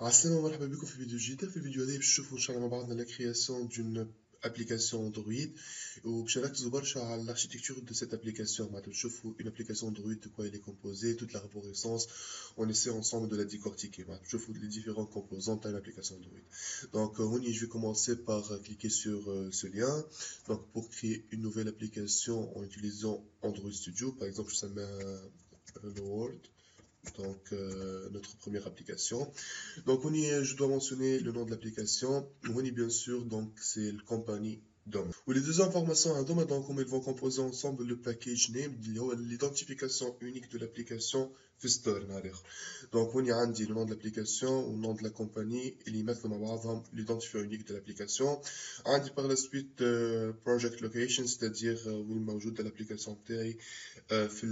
عسلامة ومرحبا بكم في فيديو جديد. في الفيديو هذا باش نشوفوا ان شاء الله مع بعضنا لا كرياسيون دون ابليكاسيون اندرويد وباش نركزوا برشا على l'architecture de cette application. معناتها نشوفوا une application Android de quoi elle est composée, toute l'arborescence. On essaie ensemble de la décortiquer. معناتها نشوفوا les différents composants d'une application Android. Donc je vais commencer par cliquer sur ce lien. Donc pour créer une nouvelle application en utilisant Android Studio, par exemple je mets Hello World. Donc notre première application. Donc, je dois mentionner le nom de l'application. On est bien sûr, donc c'est le compagnie DOM. Ou les deux informations à DOM, donc comme ils vont composer ensemble le package name, l'identification unique de l'application في ستور نهار. Donc on y a dit le nom de l'application, le nom de la compagnie, et ils mettent l'identifiant unique de l'application. On dit par la suite project location, c'est-à-dire où il موجود l'application تاعي في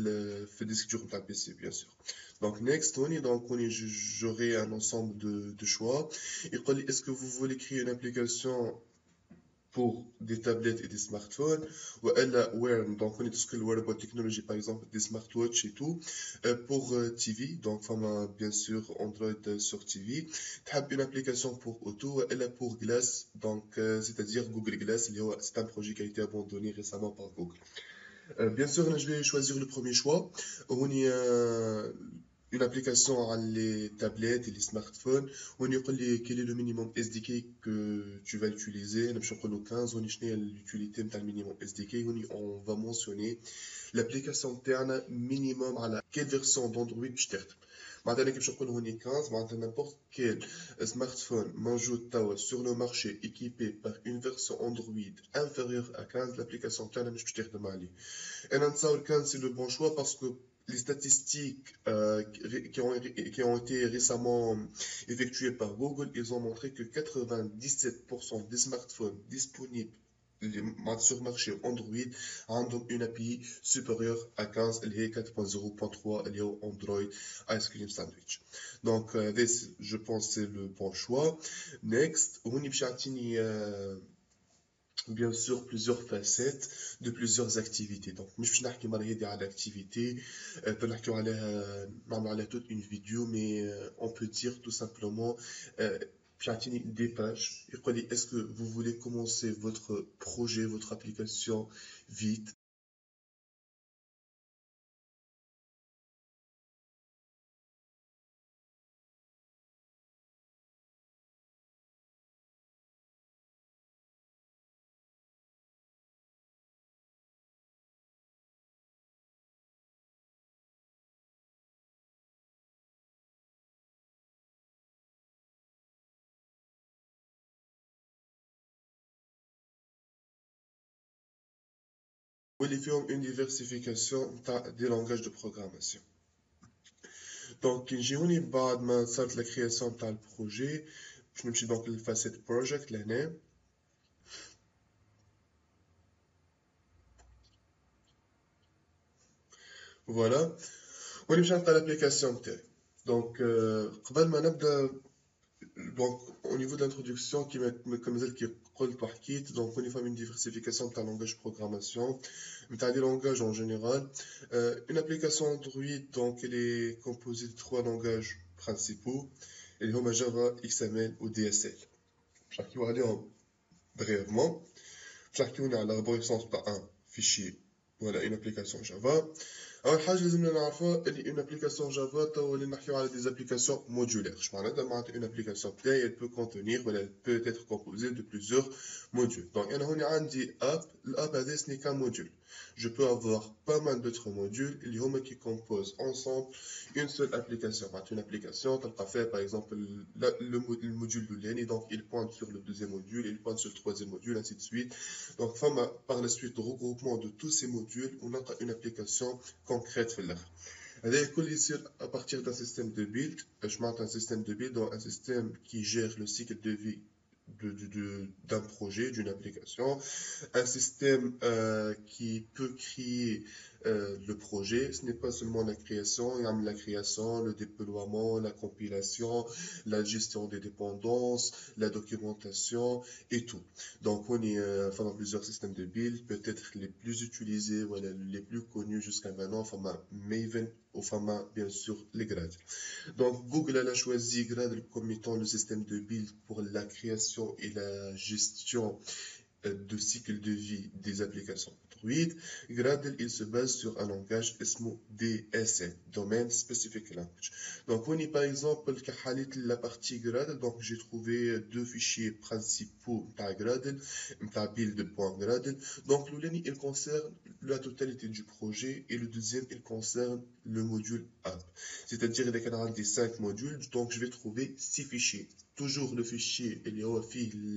الديسك دور نتاع البي سي bien sûr. Donc next j'aurai un ensemble de choix. Il dit est-ce que vous voulez créer une application pour des tablettes et des smartphones ou elle wear donc on est tout ce que le wearable technology par exemple des smartwatches et tout pour TV donc bien sûr Android sur TV. Tu une application pour auto elle pour Glass donc c'est-à-dire Google Glass c'est un projet qui a été abandonné récemment par Google. Bien sûr, je vais choisir le premier choix. On y a une application à les tablettes et les smartphones. On y a quel est le minimum SDK que tu vas utiliser. Je vais prendre 15. On y a l'utilité de minimum SDK. On va mentionner l'application interne minimum à la quelle version d'Android je t'aide. Maintenant, je vais prendre 15. Maintenant, n'importe quel smartphone موجود sur le marché équipé par une version Android inférieure à 15, l'application interne مش باش تخدم عليه. Et Nansaurkan, c'est le bon choix parce que les statistiques qui ont été récemment effectuées par Google, ils ont montré que 97% des smartphones disponibles sur le marché Android ont une API supérieure à 15, elle est 4.0.3, elle est Android Ice Cream Sandwich. Donc, je pense que c'est le bon choix. Next, on bien sûr plusieurs facettes de plusieurs activités donc مش باش نحكي مرة هذه على l'activité نحكيو عليها نعمل عليها toute une vidéo mais on peut dire tout simplement باش يعطيني des pages يقول لي est-ce que vous voulez commencer votre projet votre application vite. واللي فيهم une diversification des langages de programmation. Donc نجيوني بعد ما صارت la création تاع البروجي باش نمشي donc للفاسيت project لهنا. Voilà. On est à l'application تاعي. Donc قبل ما نبدا donc au niveau de l'introduction qui comme celle qui قلت وحكيت donc on y une diversification de ta langage de programmation mais des langages en général. Une application Android donc elle est composée de trois langages principaux et les هما Java, XML ou DSL. Je vais نحكيو عليهم brièvement. Je vais نحكيو على l'arborescence par un fichier voilà une application Java. اول حاجه لازمنا نعرفها اللي اون ابليكاسيون جافا تو اللي نحكيو على دي ابليكاسيون مودولير. اش معناتها اون ابليكاسيون تاعي elle peut contenir ولا elle peut être composée de plusieurs modules. Donc انا هنا عندي اب الاب هذا سني كان موديول. Je peux avoir pas mal d'autres modules اللي هما qui composent ensemble une seule application. Une application تلقى فيها par exemple le module الاولاني donc il pointe sur le deuxième module, il pointe sur le troisième module ainsi de suite. Donc par la suite regroupement de tous ces modules on a une application concrète في الاخر. هذا الكل يصير à partir d'un système de build. Je معناتها un système de build donc un système qui gère le cycle de vie d'un projet, d'une application, un système qui peut créer le projet. Ce n'est pas seulement la création, il y a la création, le déploiement, la compilation, la gestion des dépendances, la documentation et tout. Donc, on est enfin, dans plusieurs systèmes de build, peut-être les plus utilisés, voilà, les plus connus jusqu'à maintenant, enfin, Maven, enfin, bien sûr, les grades. Donc, Google elle a choisi Gradle comme étant le système de build pour la création et la gestion de cycle de vie des applications Android. Gradle, il se base sur un langage اسمه DSL, Domain Specific Language. Donc, on est par exemple, la partie Gradle, donc j'ai trouvé deux fichiers principaux de Gradle, build.gradle. Donc, le premier, il concerne la totalité du projet et le deuxième, il concerne le module app. C'est-à-dire, il y a des 5 modules, donc je vais trouver 6 fichiers. Toujours le fichier, il y a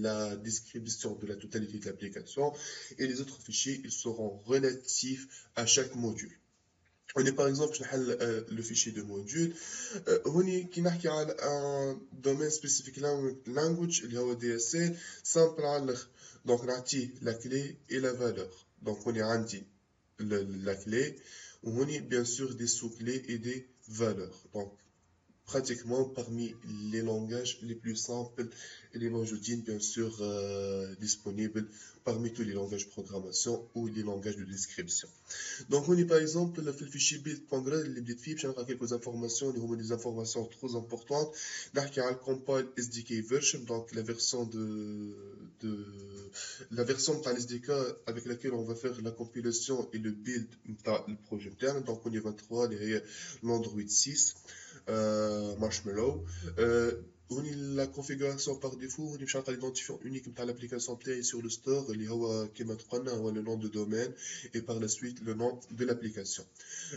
la description de la totalité de l'application et les autres fichiers, ils seront relatifs à chaque module. On est par exemple le fichier de module. On est qui n'a un domaine spécifique language, il y a DSL, simple donc on a la clé et la valeur. Donc on est dit la clé, on est bien sûr des sous-clés et des valeurs. Donc pratiquement parmi les langages les plus simples et les موجودين bien sûr disponibles parmi tous les langages de programmation ou les langages de description. Donc on est par exemple le fichier build.grad اللي بديت فيه باش نلقى quelques informations اللي هما des informations trop importantes. نحكي على compile SDK version, donc la version la version de l'SDK avec laquelle on va faire la compilation et le build du projet interne. Donc on est 23 l'Android 6 Marshmallow. La configuration par défaut, on a l'identifiant unique de l'application Play sur le store, qui est le nom de domaine et par la suite le nom de l'application.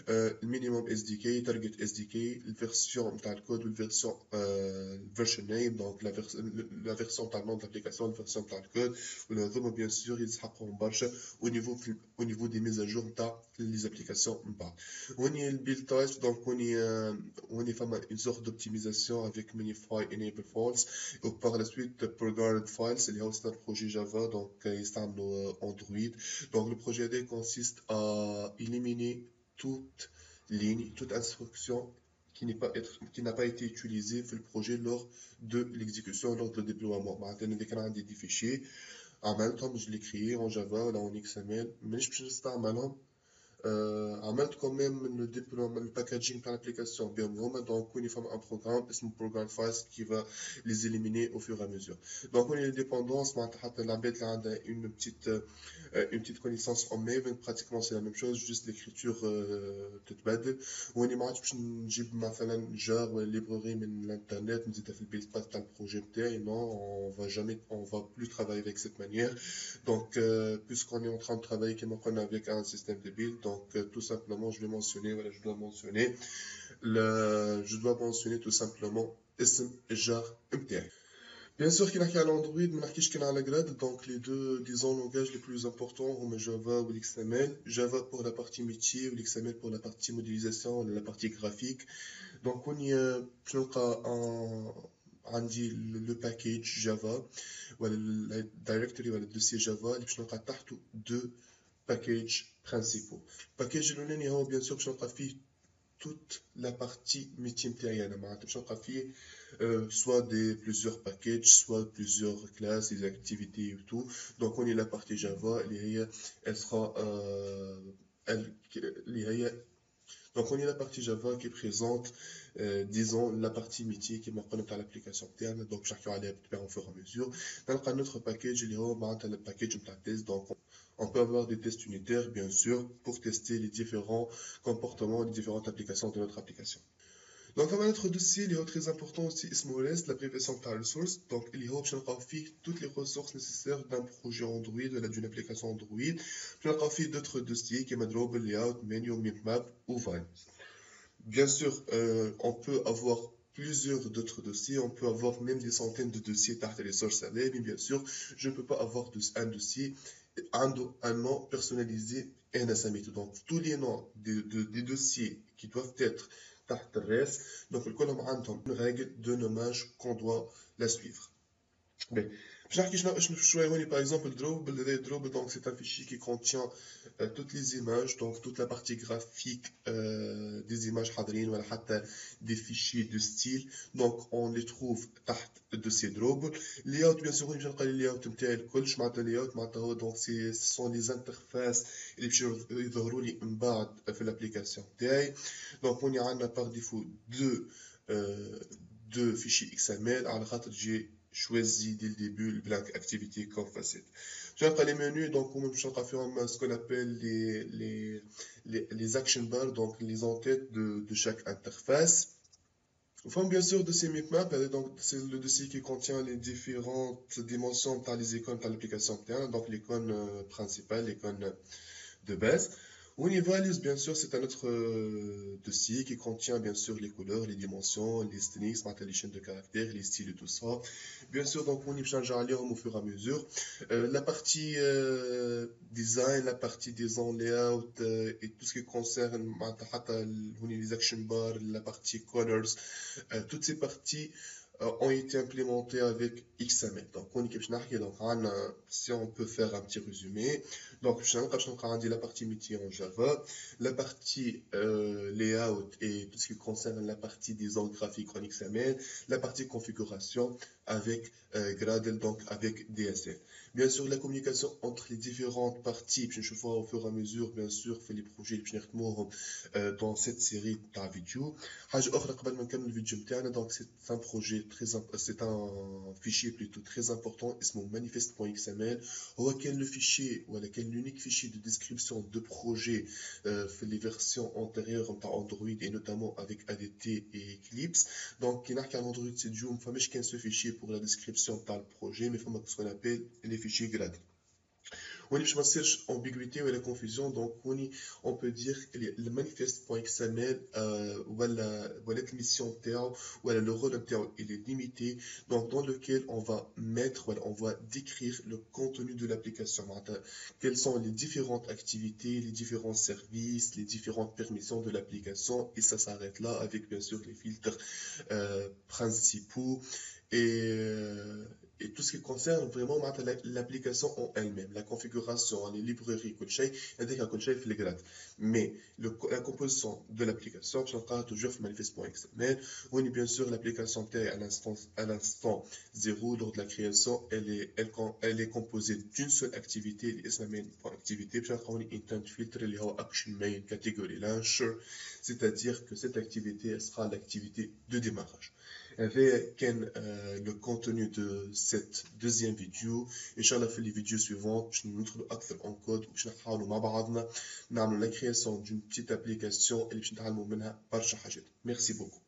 Le minimum SDK, target SDK, la version de code ou la version name, donc la version de nom de l'application, la version de code, ou le nom bien sûr, ils sont au niveau des mises à jour des applications. On est le build type, donc on est une sorte d'optimisation avec Minify Enable False et par la suite Programmed Files, c'est un projet Java, donc il s'installe Android. Donc le projet AD consiste à éliminer toute ligne, toute instruction qui n'a pas été utilisée dans le projet lors de l'exécution, lors de le déploiement. Maintenant, des fichiers, en même temps, je l'ai créé en Java, là en XML, mais je peux pas عملت quand même le déploiement, le packaging par l'application bien vraiment, donc on a un programme اسمه program files qui va les éliminer au fur et à mesure. Donc on a les dépendances, une petite connaissance en Maven, pratiquement c'est la même chose, juste l'écriture تتبدل. واني ما عادش باش نجيب مثلا جار ولا librairie من l'internet نزيدها في البيلد باث تاع البروجي بتاعي. Non, on va plus travailler avec cette manière. Donc puisqu'on est en train de travailler avec un système de build, donc tout simplement je dois mentionner tout simplement اسم الجار بتاعي. Bien sûr qu'il y a l'Android, mais il y a la grade, donc les deux, disons, langages les plus importants, sont Java ou l'XML. Java pour la partie métier ou l'XML pour la partie modélisation, la partie graphique. Donc on y a le package Java, ou la directory, ou le dossier Java, et puis on a deux packages principaux. Package le bien sûr, on a toute la partie métier matériel. Soit plusieurs packages, soit plusieurs classes, des activités et tout. Donc on est la partie Java, elle sera donc on est la partie Java qui présente disons la partie métier qui est à l'application interne. Donc chacun allait faire au fur et à mesure. Dans un autre package, il y a le package de test. Donc on peut avoir des tests unitaires bien sûr pour tester les différents comportements, les différentes applications de notre application. Donc, un autre dossier, il est très important aussi, SMOLES, l'abréviation de resource. Donc, il y a toutes les ressources nécessaires d'un projet Android, d'une application Android. Puis, on a d'autres dossiers qui sont le layout, menu, map ou Vine. Bien sûr, on peut avoir plusieurs d'autres dossiers, on peut avoir même des centaines de dossiers par les sources à l'aide, mais bien sûr, je ne peux pas avoir un dossier, un nom personnalisé et un assamit. Donc, tous les noms des dossiers qui doivent être donc, le colonne a une règle de nommage qu'on doit la suivre. Ben, par exemple, Drupal, donc c'est un fichier qui contient toutes les images, donc toute la partie graphique des images hadrines, voilà, hatta des fichiers de style, donc on les trouve تحت de ces Drupal. Layout, bien sûr, je vais layout نتاعي الكل، معناتها layout معناتها هو donc ce sont les interfaces اللي باش يظهروا لي من بعد في l'application نتاعي. Donc on y a par défaut euh, deux fichiers XML على خاطر j'ai choisi dès le début le blank activity comme facette. J'ai les menus, donc on va faire ce qu'on appelle les action bars, donc les en-têtes de chaque interface. Enfin, bien sûr, de ces bitmaps, donc c'est le dossier qui contient les différentes dimensions par les icônes par l'application interne, donc l'icône principale, l'icône de base. Univalues, bien sûr, c'est un autre dossier qui contient bien sûr les couleurs, les dimensions, les strings, les chaînes de caractères, les styles et tout ça. Bien sûr, donc on y change au fur et à mesure. La partie design, la partie design layout et tout ce qui concerne les action bars, la partie colors, toutes ces parties ont été implémentées avec XML. Donc, si on peut faire un petit résumé, donc je vais la partie métier en Java, la partie layout et tout ce qui concerne la partie design graphique en XML, la partie configuration avec Gradle, donc avec DSL. Bien sûr, la communication entre les différentes parties, puis je vois au fur et à mesure, bien sûr, fait les projets dans cette série de vidéos. حاجة أخرى قبل ما نكمل الفيديو بتاعنا donc c'est un projet c'est un fichier plutôt très important اسمه manifest.xml هو كان le fichier ولا كان l'unique fichier de description de projet في les versions antérieures نتاع Android et notamment avec ADT et Eclipse donc كي نحكي عن Android 7 جو ما فماش كان ce fichier pour la description نتاع البروجي mais فما ce qu'on appelle les fichiers Gradle. Oui, je pense que ambiguïté ou la confusion, donc on peut dire que le manifeste.xml, voilà la mission terme, voilà le rôle terme, il est limité, donc dans lequel on va mettre, voilà, on va décrire le contenu de l'application. Quelles sont les différentes activités, les différents services, les différentes permissions de l'application, et ça s'arrête là avec bien sûr les filtres principaux et tout ce qui concerne vraiment l'application en elle-même, la configuration, les librairies, mais la composition de l'application, je suis toujours sur manifest.xml, on est bien sûr l'application à l'instant 0 lors de la création, elle est composée d'une seule activité, activité, puis on a intent filter, il y a action main catégorie launcher, c'est-à-dire que cette activité sera l'activité de démarrage. Avec le contenu de cette deuxième vidéo. Inch'Allah, في les vidéos suivantes, je nous montre أكثر en code وباش نحاولوا مع بعضنا نعملوا la création d'une petite application اللي باش نتعلموا منها برشا حاجات. Merci beaucoup.